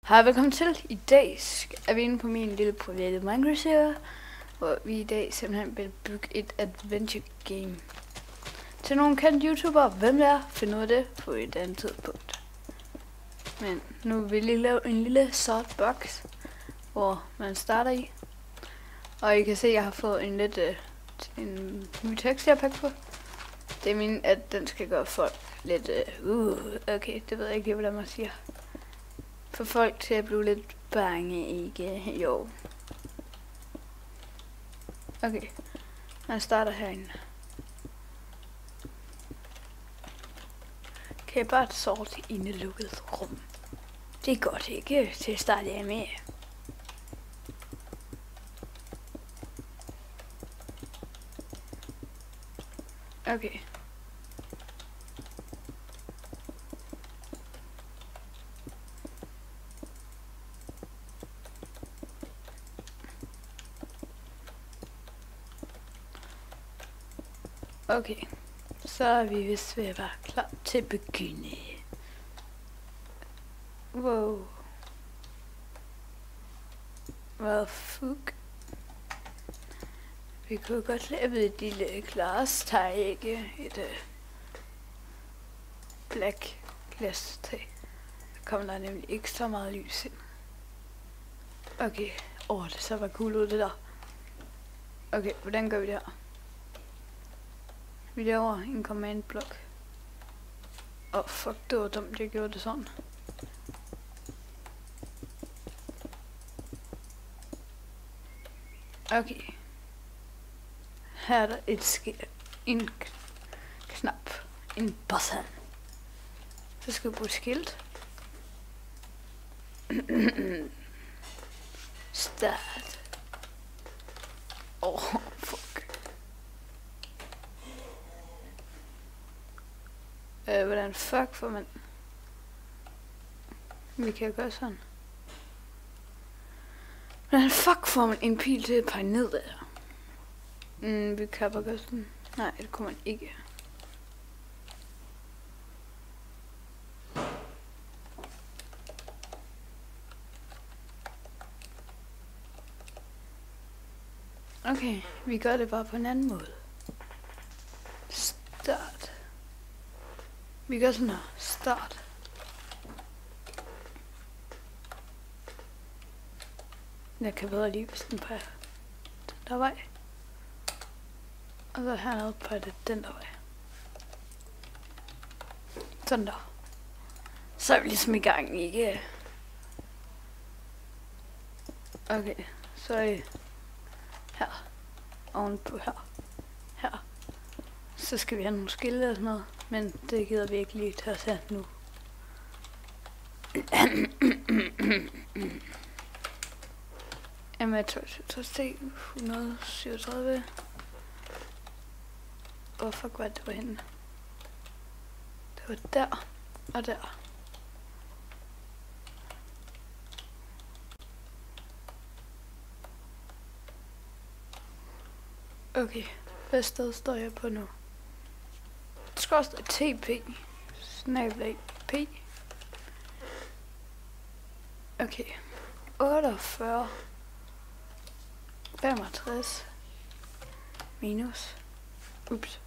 Hej, velkommen til. I dag er vi inde på min lille private Minecraft-serie, hvor vi i dag simpelthen vil bygge et adventure game. Til nogle kendte YouTubere, hvem det er, find ud af det på et andet tidspunkt. Men nu vil jeg lave en lille sort box, hvor man starter i. Og I kan se, at jeg har fået en lidt en ny tekst, jeg har pakket på. Det er min, at den skal gøre folk lidt okay, det ved jeg ikke, hvordan man siger. For folk til at blive lidt bange, ikke? Jo. Okay. Man starter herinde. Kan jeg bare sove til indelukket rum? Det er godt, ikke? Til at starte af med. Okay. Okay, så er vi vist ved at være klar til at begynde. Wow. Hvad fuck? Vi kunne godt lave et lille glastag, ikke? Et black glastag. Der kommer der nemlig ikke så meget lys ind. Okay, det så var cool ud det der. Okay, hvordan gør vi det her? Vi laver en command block. Fuck, det var dumt, jeg gjorde det sådan. Okay. Her er der en knap. En button. Så skal vi bruge skilt. Start. Fuck. Hvordan fuck får man... Vi kan gøre sådan. Hvordan fuck får man en pil til at pege nedad? Vi kan bare gøre sådan. Nej, det kunne man ikke. Okay, vi gør det bare på en anden måde. Start. Vi gør sådan her. Start. Jeg kan bedre lige, hvis den peger den der vej. Og så hernede peger det den der vej. Sådan der. Så er vi ligesom i gang, ikke? Okay, så er her. Ovenpå her. Her. Så skal vi have nogle skilte og sådan noget. Men det gider vi ikke lige tage os her nu. M12 137. Fuck, hvad det var henne? Det var der og der. Okay, hvad sted står jeg på nu? Det skal også stå TP. Snabel P. Okay. 48. 65. Minus. Ups.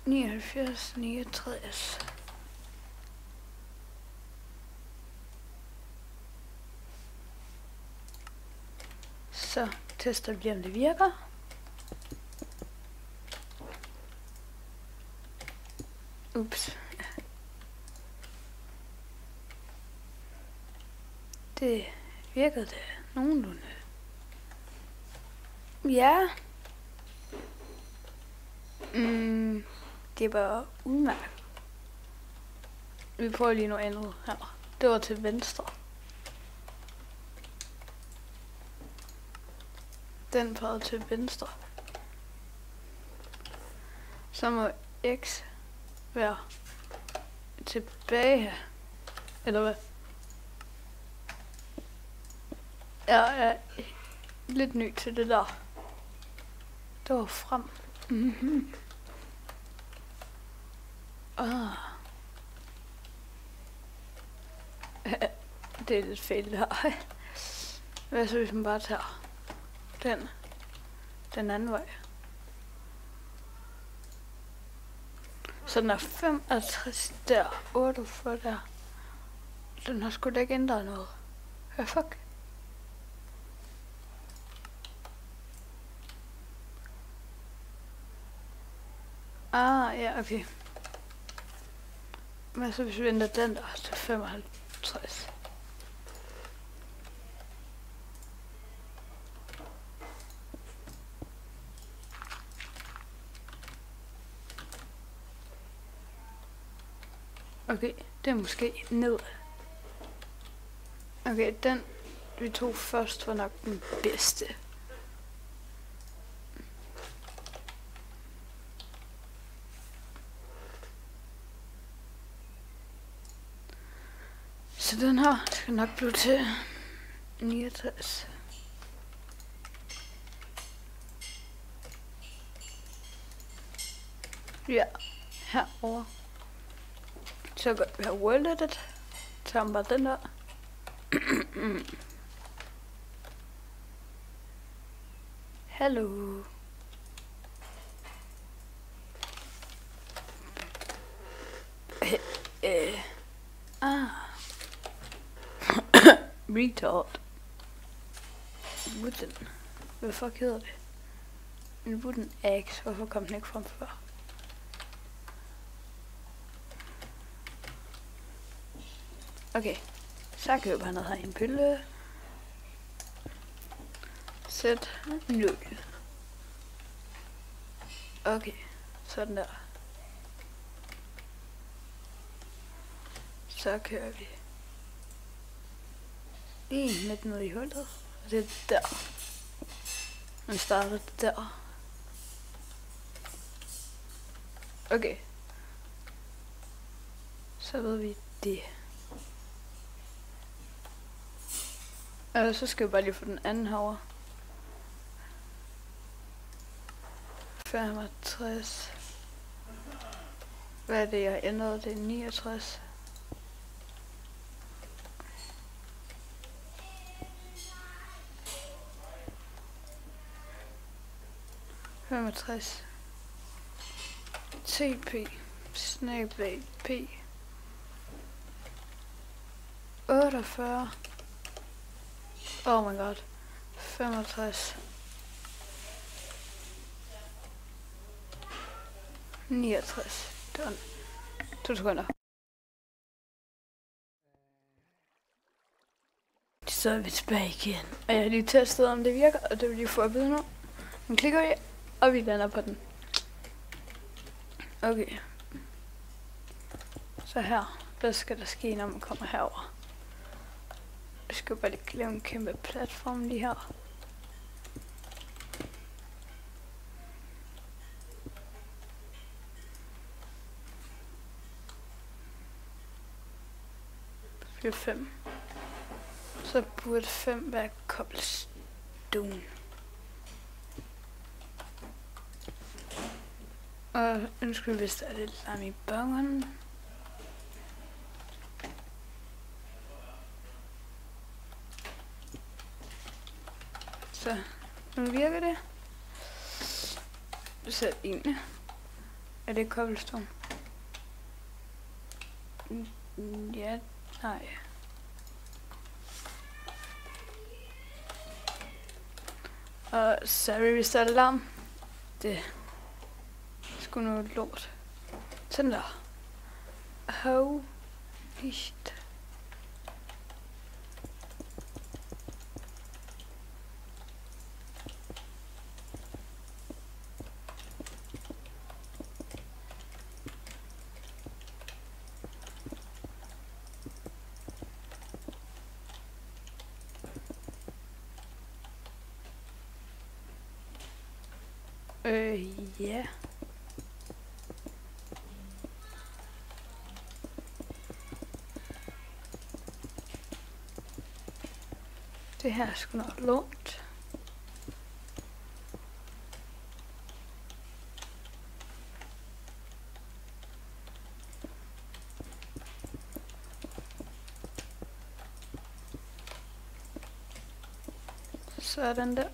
79. 69. Så tester vi, om det virker. Ups. Det virkede det nogenlunde. Ja. Det var udmærket. Vi prøver lige noget andet her. Det var til venstre. Den pegede til venstre. Så må X være tilbage her. Eller hvad? Jeg er lidt ny til det der. Det var frem. Det er lidt fedt her. Hvad så hvis man bare tager den anden vej? Så den er 65 der, 48 der. Den har sgu da ikke ændret noget. Hvad fuck? Ah, ja, okay. Hvad så hvis vi ændrer den der til 55? Okay, det er måske ned. Okay, den vi tog først var nok den bedste. Så den her skal nok blive til 69. Ja, herover. Så godt vi har worlded. Så tager bare den der. Hallo. Retard. Wooden. Hvad fuck hedder det? En wooden axe. Hvorfor kom den ikke frem før? Okay. Så køber han noget her i en pille. Sæt 0. Okay. Sådan der. Så kører vi. Lige midt nede i hullet. Og det er der. Man starter der. Okay. Så ved vi det. Og så skal vi bare lige få den anden herovre. 65. Hvad er det, jeg ændrede? Det er 69. TP Snake P 48. Oh my god. 65. 69. Done. 2 sekunder. Så er vi tilbage igen. Og jeg har lige testet, om det virker, og det vil lige få at vide nu. Nu klikker vi, og vi lander på den. Okay. Så her, der skal der ske, når man kommer herover. Jeg skal bare lige lave en kæmpe platform lige her. Det er 5. Så burde 5 være cobblestone. Og undskyld, hvis der er lidt larm i bongeren. Så nu virker det. Sæt en. Er det cobblestone? Ja, nej. Og sorry, hvis der er larm. Det sgu noget lort. Sådan der. Holy shit. Ja. Det her er sgu nok lort. Sådan der.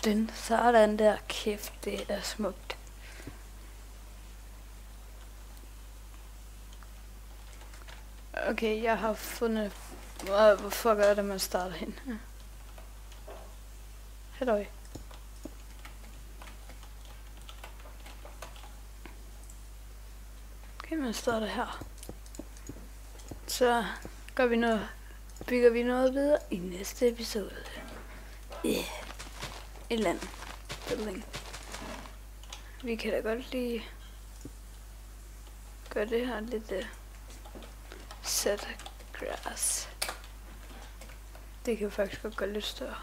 Den. Sådan der. Kæft, det er smukt. Okay, jeg har fundet... Hvorfor gør det, man starter hen? Halløj. Okay, man starter her. Så bygger vi noget videre i næste episode. Et eller andet building. Vi kan da godt lige gøre det her lidt set grass. Det kan faktisk godt gøre lidt større.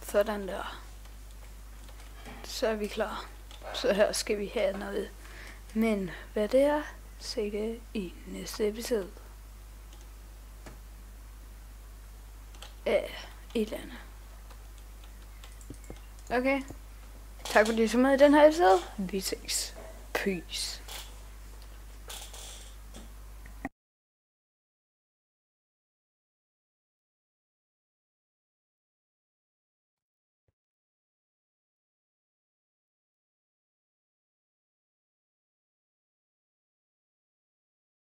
Sådan der. Så er vi klar. Så her skal vi have noget. Men hvad det er, se det i næste episode. Et eller andet. Okay. Tak fordi I så med i den her episode. Vi ses. Peace.